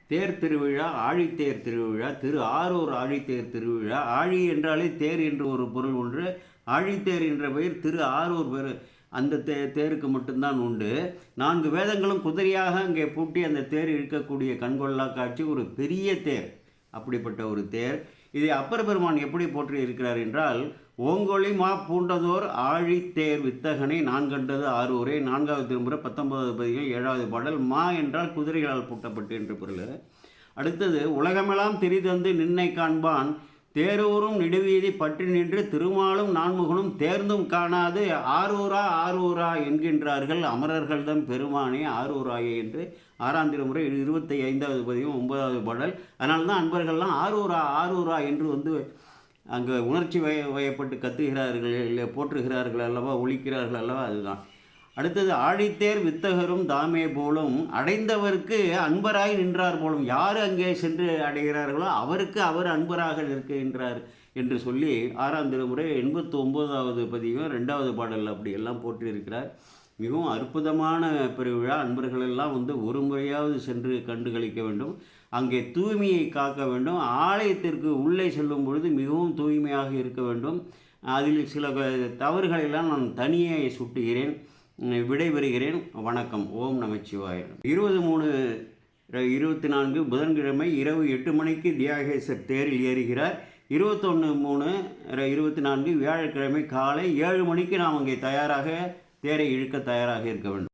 தேர் திருவிழா, ஆழித்தேர் திருவிழா, திரு ஆரூர் ஆழித்தேர் திருவிழா. ஆழி என்றாலே தேர் என்று ஒரு பொருள் ஒன்று. ஆழித்தேர் என்ற பெயர் திரு ஆரூர் பேர். அந்த தேருக்கு மட்டும்தான் உண்டு. 4 வேதங்களும் குதிரையாக அங்கே பூட்டி அந்த தேர் இழுக்கக்கூடிய கண்கொள்ளா காட்சி. ஒரு பெரிய தேர், அப்படிப்பட்ட ஒரு தேர். இதை அப்பர் பெருமான் எப்படி போற்றி இருக்கிறார் என்றால், ஓங்கொழி மா பூண்டதோர் ஆழித்தேர் வித்தகனை நான் கண்டது ஆரூரே. 4வது திருமுறை 19வது பதிகம் 7வது பாடல். மா என்றால் குதிரைகளால் பூட்டப்பட்டு என்று பொருள். அடுத்தது, உலகமெல்லாம் திரிதந்து நின்னை காண்பான் தேரூரும் நெடுவீதி பற்றி நின்று திருமாலும் நான்முகனும் தேர்ந்தும் காணாது ஆரூரா ஆரூரா என்கின்றார்கள் அமரர்கள்தம் பெருமானே ஆரூராயே என்று 6ஆம் திருமுறை 25வது பதிகம் 9வது பாடல். அதனால்தான் அன்பர்கள்லாம் ஆரூரா ஆரூரா என்று அங்கே உணர்ச்சி வயப்பட்டு கத்துகிறார்கள், இல்லை போற்றுகிறார்கள் அல்லவா, ஒழிக்கிறார்கள் அல்லவா, அதுதான். அடுத்தது, ஆழித்தேர் வித்தகரும் தாமே போலும் அடைந்தவருக்கு அன்பராய் நின்றார் போலும். யார் அங்கே சென்று அடைகிறார்களோ அவருக்கு அவர் அன்பராக நிற்கின்றார் என்று சொல்லி 6ஆம் திருமுறை 89வது பதிகம் 2வது பாடல் அப்படியெல்லாம் போற்றியிருக்கிறார். மிகவும் அற்புதமான பெருவிழா. அன்பர்களெல்லாம் ஒரு முறையாவது சென்று கண்டு கழிக்க வேண்டும். அங்கே தூய்மையை காக்க வேண்டும். ஆலயத்திற்கு உள்ளே செல்லும் பொழுது மிகவும் தூய்மையாக இருக்க வேண்டும். அதில் சில தவறுகளெல்லாம் நான் தனியே சுட்டுகிறேன். விடைபெறுகிறேன். வணக்கம். ஓம் நமச்சிவாய. 23/24 புதன்கிழமை இரவு 8 மணிக்கு தியாகேசர் தேரில் ஏறுகிறார். 21/3/24 வியாழக்கிழமை காலை 7 மணிக்கு நாம் அங்கே தேரை இழுக்க தயாராக இருக்க வேண்டும்.